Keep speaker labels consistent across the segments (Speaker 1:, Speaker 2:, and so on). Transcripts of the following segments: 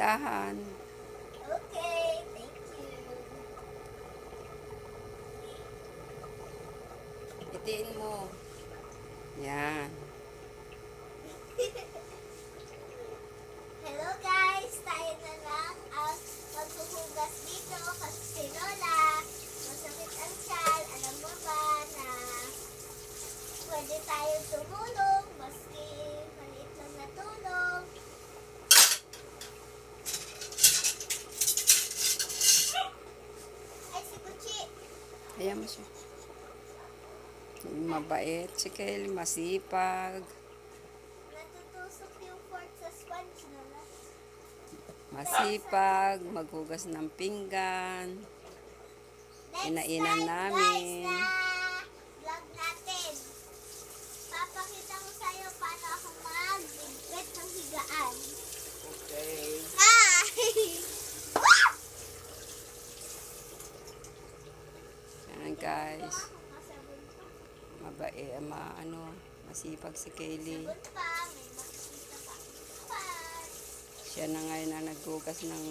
Speaker 1: Dahan-dahan.
Speaker 2: Okay, thank you.
Speaker 1: Itiin mo. Yan.
Speaker 2: Hello guys, tayo na lang ang maghuhugas dito kasi si Lola masakit ang tiyan. Alam mo ba na pwede tayo tumulong maski maliit lang na tulong. Ay, si Kuchi.
Speaker 1: Ayan mo siya. Mabait si Kelly, masipag.
Speaker 2: Natutusok yung fork sa sponge na.
Speaker 1: Masipag, maghugas ng pinggan.
Speaker 2: Next
Speaker 1: Inainan
Speaker 2: time,
Speaker 1: namin.
Speaker 2: guys, na vlog natin. Papakita ko sa'yo paano ako mag-ligpit ng higaan.
Speaker 1: Okay.
Speaker 2: Hi!
Speaker 1: Yan guys. Mabait, masipag si Kelly.
Speaker 2: Sabon pa, may makikita pa. Pan.
Speaker 1: Siya na ngayon na naghugas ng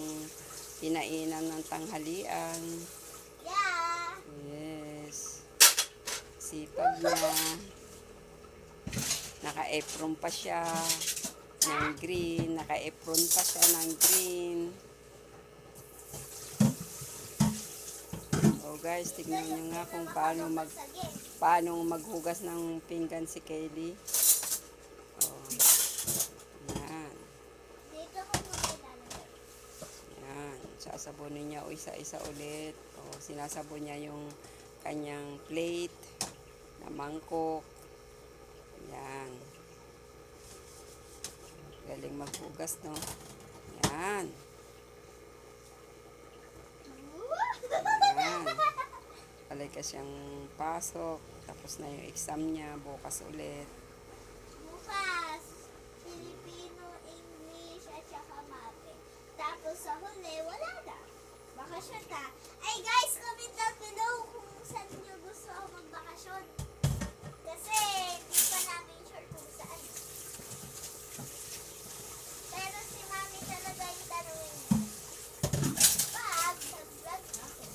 Speaker 1: pinainan ng tanghalian.
Speaker 2: Yeah!
Speaker 1: Yes. Sipag niya. Naka-apron pa siya ng green. Naka-apron pa siya ng green. Oh guys, tignan nyo nga kung paano maghugas ng pinggan si Kelly. Oh. Yan.
Speaker 2: Dito ko muna ilalagay.
Speaker 1: Yan. Sasabunin niya o isa-isa ulit. O, sinasabon niya yung kanyang plate na mangkok. Yan. Galing maghugas, no? Yan. Yan. Palay ka siyang pasok. Tapos na yung exam niya. Bukas ulit.
Speaker 2: Bukas, Filipino, English, at saka Mate. Tapos sa huli, wala na. Bakasyon na. Ay guys, comment down below kung saan nyo gusto ako magbakasyon. Kasi, hindi pa namin sure kung saan. Pero si Mami talaga yung tanongin niya. Pag nag-vlog ako.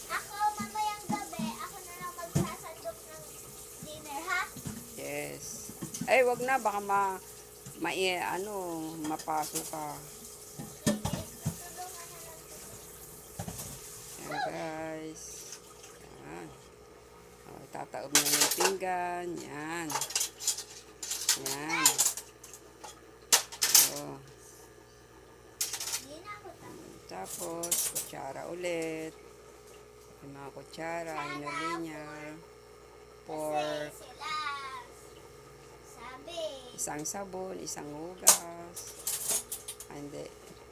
Speaker 2: Ako, mamayang gabi, ako na lang magsasandok ng dinner, ha?
Speaker 1: Yes. Ay, wag na. Baka mapaso ka.
Speaker 2: Tutulungan na lang kita.
Speaker 1: Yan, guys. Yan. O, tataob na yung pinggan. Yan. Yan. O.
Speaker 2: Hindi na ako tapos.
Speaker 1: Tapos, kutsara ulit. Yung mga kutsara, hinuli niya. Pork.
Speaker 2: Kasi sila sabi,
Speaker 1: Isang sabon, isang hugas. Ay, hindi.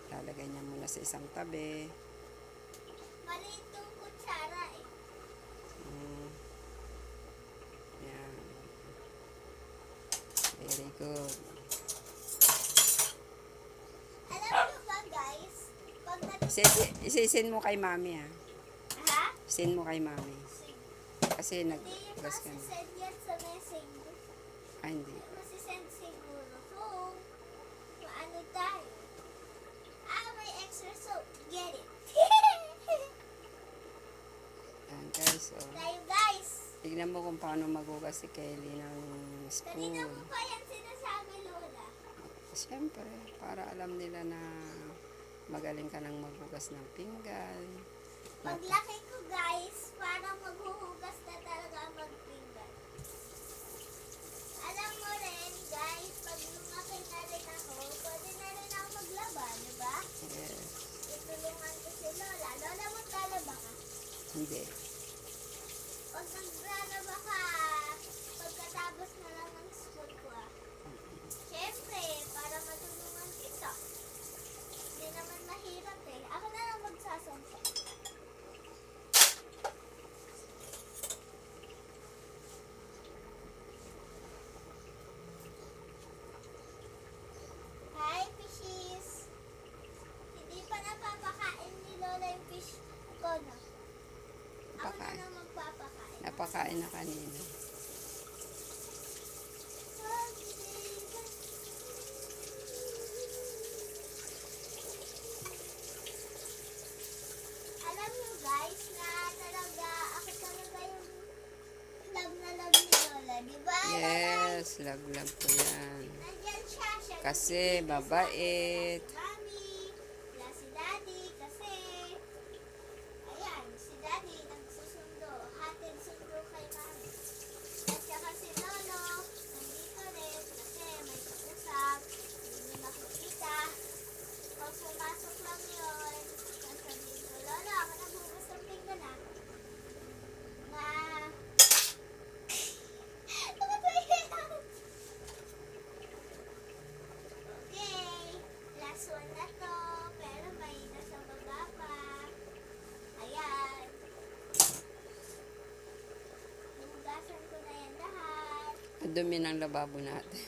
Speaker 1: Lalagay niya muna sa isang tabi.
Speaker 2: maliit yung kutsara eh.
Speaker 1: Mm. Yan. Very good.
Speaker 2: Alam nyo ba guys, pag
Speaker 1: Isisin mo kay mami, ha?
Speaker 2: ha?
Speaker 1: Isin mo kay mami. Kasi
Speaker 2: Hindi yung
Speaker 1: nag-gas ka na.
Speaker 2: masisend yan sa messenger.
Speaker 1: Ay, hindi.
Speaker 2: Masisend siguro kung paano tayo. May extra soap. Get it.
Speaker 1: Yan, guys. Oh.
Speaker 2: Tayo guys.
Speaker 1: Tignan mo kung paano maghugas si Kelly ng
Speaker 2: Kanina
Speaker 1: spoon.
Speaker 2: mo pa yan sinasabi, Lola.
Speaker 1: Siyempre, para alam nila na magaling ka nang maghugas ng pinggan.
Speaker 2: Paglaki ko guys, parang maghuhugas na talaga ang magpinggan. Alam mo rin guys, pag lumaki na rin ako, pwede na rin ako maglaba, di ba?
Speaker 1: Yes.
Speaker 2: Tutulungan ko si Lola. Lola, maglalaba ka?
Speaker 1: Hindi.
Speaker 2: Pag naglalaba ka, pagkatapos na lang ng school ko Siyempre, para matulungan kita. Hindi naman mahirap eh. Ako na lang magsasompa. Hi, fishies! Hindi pa napapakain ni Lola yung fish ko, no? Ako na
Speaker 1: Napakain.
Speaker 2: lang magpapakain.
Speaker 1: Napakain na kanina. guys, laglag ko yan.
Speaker 2: Nandyan siya. Siya
Speaker 1: Kasi
Speaker 2: nagbibigay sa
Speaker 1: mabait.
Speaker 2: akin. Mami, wala si Daddy kasi ayan, si Daddy nagsusundo. Hatid sundo kay Mami. At saka si Lolo, nandito rin kasi may kausap. Hindi niya makikita. Pag pumasok lang yun, sasabihin ko, Lolo, ako naghugas ng pinggan ah. Ma, bakit ba yan? Okay, last one na to, pero may nasa baba pa. Ayan. Hinugasan ko na yan lahat.
Speaker 1: Ang dumi ng lababo natin.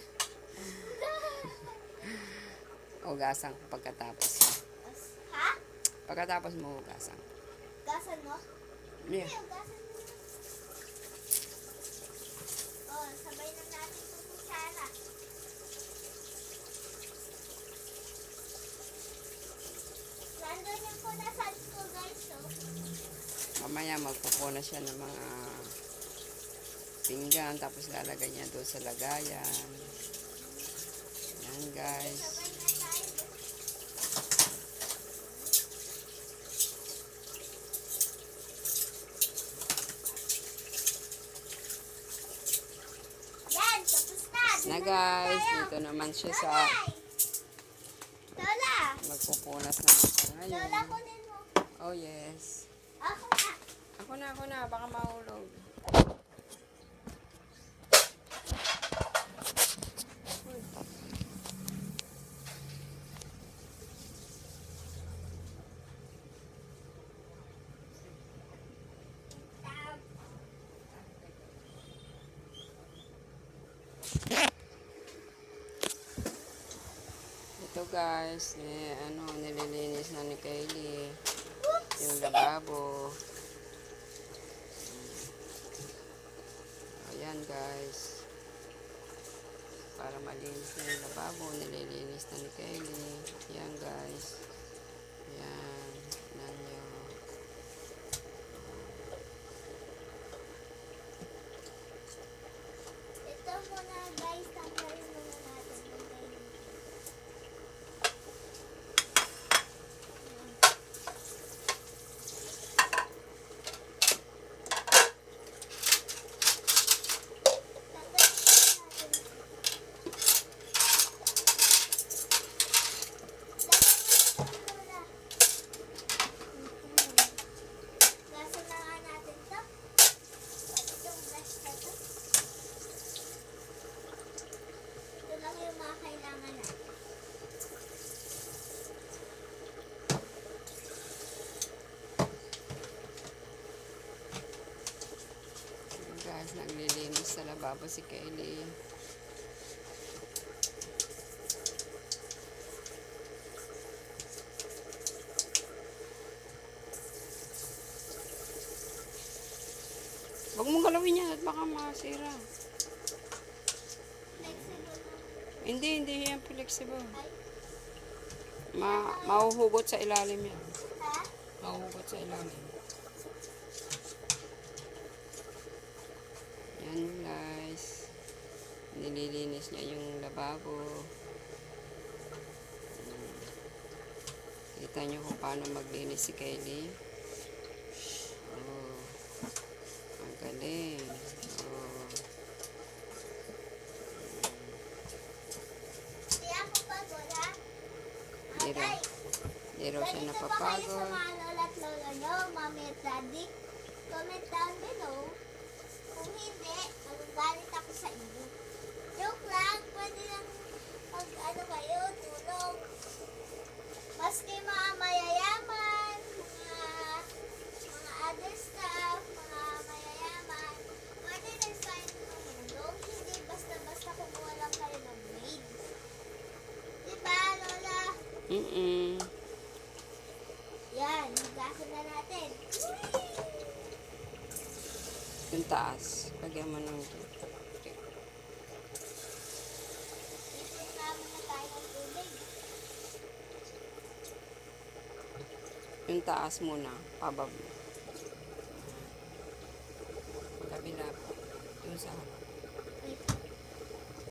Speaker 1: Hugasan ko pagkatapos.
Speaker 2: Ha?
Speaker 1: Pagkatapos mo hugasan.
Speaker 2: Gasan mo?
Speaker 1: Yeah.
Speaker 2: Hindi, hugasan mo. Oh, sabay na natin itong kutsara. Nandun yung punasan ko, guys, oh.
Speaker 1: Mamaya magpupunas siya ng mga pinggan, tapos lalagay niya doon sa lagayan. Yan guys.
Speaker 2: Sabay na tayo. Yan, tapos na.
Speaker 1: Na
Speaker 2: Dito
Speaker 1: guys,
Speaker 2: tayo.
Speaker 1: dito naman siya sa
Speaker 2: Nanay! Lola!
Speaker 1: magpupunas naman siya
Speaker 2: Lola,
Speaker 1: ngayon.
Speaker 2: kunin mo.
Speaker 1: Oh yes.
Speaker 2: Ako na.
Speaker 1: Ako na, baka mahulog. Ito guys, nililinis na ni Kylie yung lababo. Ayan guys. Para malinis na yung lababo, nililinis na ni Kylie. Ayan guys. Ayan. Ayan nyo.
Speaker 2: Ito muna, guys. Tanggalin muna natin. Gaso na nga natin to. Pati itong brush na to. Ito lang yung mga kailangan na.
Speaker 1: Ayan guys, naglilinis sa lababo si Kylie. Huwag mong galawin yan at baka masira.
Speaker 2: Flexible na.
Speaker 1: Hindi yan flexible.
Speaker 2: Ay,
Speaker 1: Mahuhugot sa ilalim yan.
Speaker 2: ha?
Speaker 1: Mahuhugot sa ilalim. Yan guys. Nililinis niya yung lababo. Kita niyo kung paano maglinis si Kylie. Oh. Ang galing. Oh.
Speaker 2: Hindi ako pagod, ha?
Speaker 1: Hindi raw.
Speaker 2: Guys,
Speaker 1: Hindi raw siya
Speaker 2: ganito ba kayo sa
Speaker 1: napapagod.
Speaker 2: mga lola at lola nyo, mami at daddy? Comment down below. Kung hindi, magagalit ako sa inyo. Joke lang, pwede lang pag ano kayo, tulong. Maski mga mayayaman, mga other staff, mga mayayaman, pwede rin kayo tumulong. Hindi basta-basta kumuha lang kayo ng grade. Diba, Lola? Yan, hugasan na natin.
Speaker 1: Yung taas. Lagyan mo ng
Speaker 2: Ipon na muna tayo ng tubig.
Speaker 1: yung taas muna. Pabab. Kabila. Yung sa